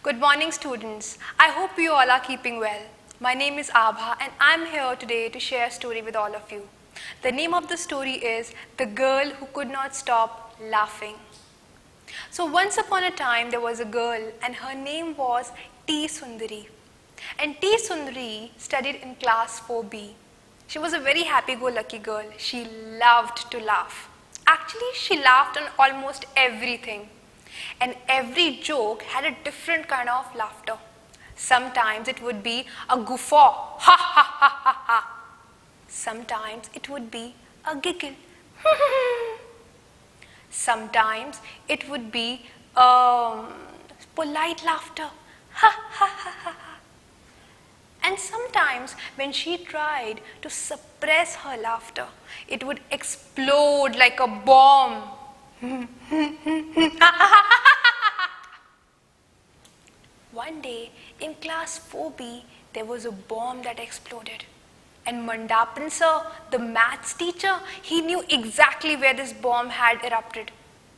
Good morning, students. I hope you all are keeping well. My name is Abha and I'm here today to share a story with all of you. The name of the story is The Girl Who Could Not Stop Laughing. So once upon a time there was a girl and her name was T. Sundari. And T. Sundari studied in class 4B. She was a very happy-go-lucky girl. She loved to laugh. Actually, she laughed on almost everything. And every joke had a different kind of laughter. Sometimes it would be a guffaw, ha ha ha ha ha. Sometimes it would be a giggle. Sometimes it would be polite laughter, ha ha ha ha ha. And sometimes when she tried to suppress her laughter, it would explode like a bomb. One day in class 4B, there was a bomb that exploded. And Mandapan sir, the maths teacher, he knew exactly where this bomb had erupted.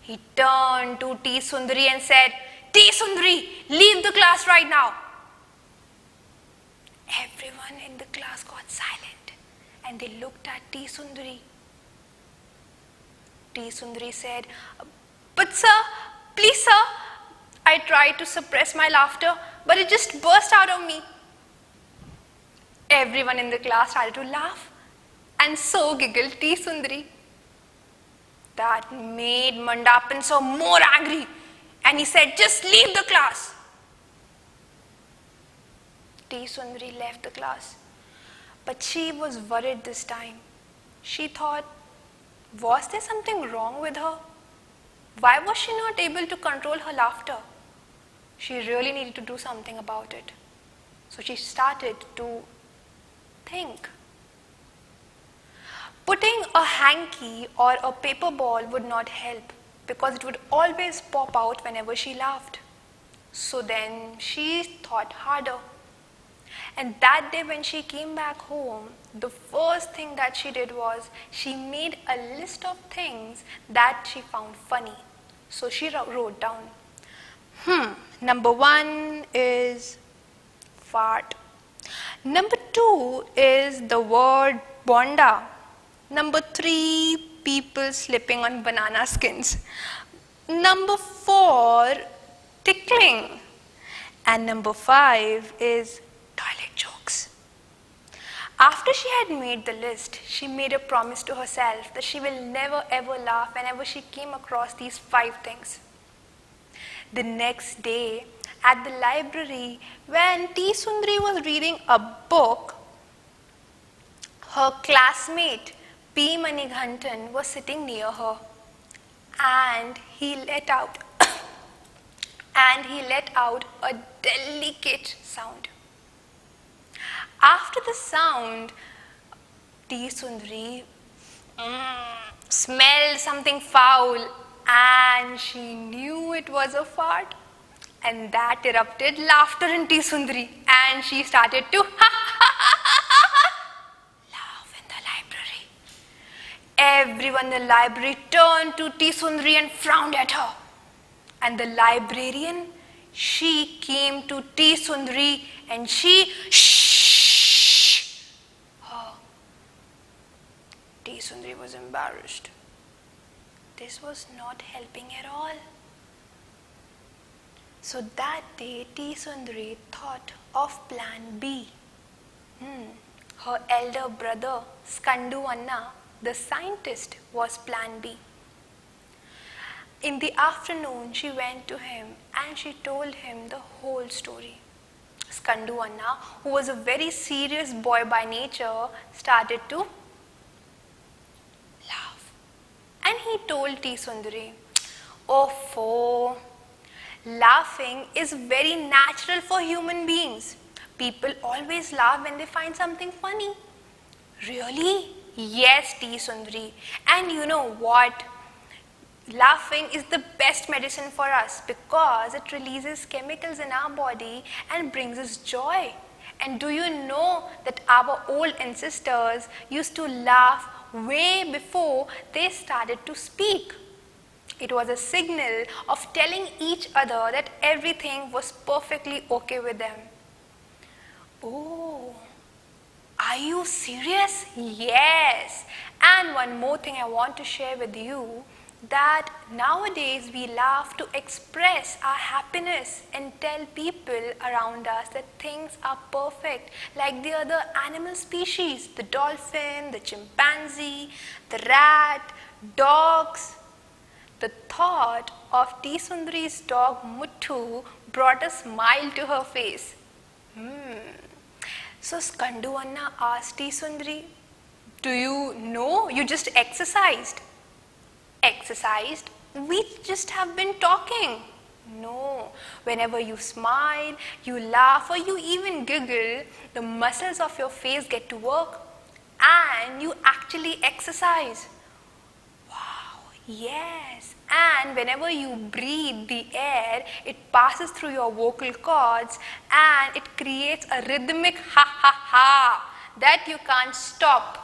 He turned to T. Sundari and said, T. Sundari, leave the class right now. Everyone in the class got silent and they looked at T. Sundari. T. Sundari said, but sir, please sir, I tried to suppress my laughter, but it just burst out of me. Everyone in the class started to laugh, and so giggled T. Sundari. That made Mandapan sir more angry, and he said, just leave the class. T. Sundari left the class, but she was worried this time. She thought, was there something wrong with her? Why was she not able to control her laughter? She really needed to do something about it. So she started to think. Putting a hanky or a paper ball would not help because it would always pop out whenever she laughed. So then she thought harder. And that day when she came back home, the first thing that she did was she made a list of things that she found funny. So she wrote down, number 1 is fart. Number 2 is the word bonda. Number 3, people slipping on banana skins. Number 4, tickling. And number 5 is toilet jokes. After she had made the list, she made a promise to herself that she will never ever laugh whenever she came across these 5 things. The next day, at the library, when T. Sundari was reading a book, her classmate P. Manighantan was sitting near her, and he let out a delicate sound. After the sound, T. Sundari smelled something foul and she knew it was a fart. And that erupted laughter in T. Sundari and she started to laugh in the library. Everyone in the library turned to T. Sundari and frowned at her. And the librarian, she came to T. Sundari and she T. Sundari was embarrassed. This was not helping at all. So that day, T. Sundari thought of plan B. Her elder brother, Skandu Anna, the scientist, was plan B. In the afternoon, she went to him and she told him the whole story. Skandu Anna, who was a very serious boy by nature, started to laugh. And he told T. Sundari, "Oh, laughing is very natural for human beings. People always laugh when they find something funny." Really? Yes, T. Sundari. And you know what? Laughing is the best medicine for us because it releases chemicals in our body and brings us joy. And do you know that our old ancestors used to laugh way before they started to speak? It was a signal of telling each other that everything was perfectly okay with them. Oh, are you serious? Yes. And one more thing I want to share with you, that nowadays we laugh to express our happiness and tell people around us that things are perfect, like the other animal species, the dolphin, the chimpanzee, the rat, dogs. The thought of T. Sundari's dog Muthu brought a smile to her face. So Skandu Anna asked T. Sundari, do you know you just exercised? Exercised? We just have been talking. No, whenever you smile, you laugh, or you even giggle, the muscles of your face get to work and you actually exercise. Wow, yes. And whenever you breathe the air, it passes through your vocal cords and it creates a rhythmic ha ha ha that you can't stop.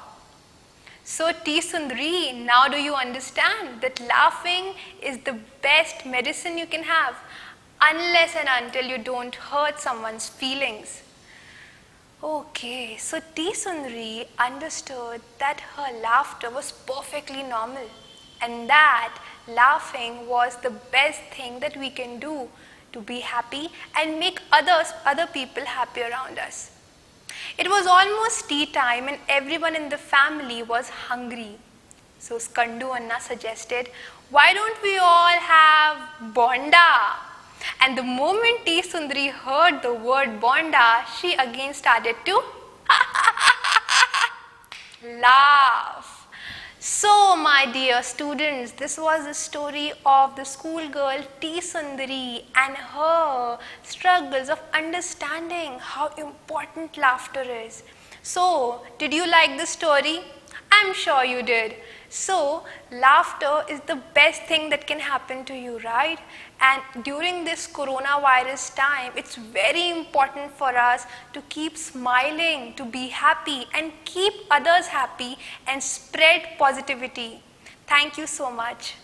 So T. Sundari, now do you understand that laughing is the best medicine you can have, unless and until you don't hurt someone's feelings? Okay, so T. Sundari understood that her laughter was perfectly normal and that laughing was the best thing that we can do to be happy and make other people happy around us. It was almost tea time and everyone in the family was hungry. So Skandu Anna suggested, why don't we all have bonda? And the moment T. Sundari heard the word bonda, she again started to laugh. So, my dear students, this was the story of the schoolgirl T. Sundari and her struggles of understanding how important laughter is. So, did you like the story? I'm sure you did. So, laughter is the best thing that can happen to you, right? And during this coronavirus time, it's very important for us to keep smiling, to be happy, and keep others happy and spread positivity. Thank you so much.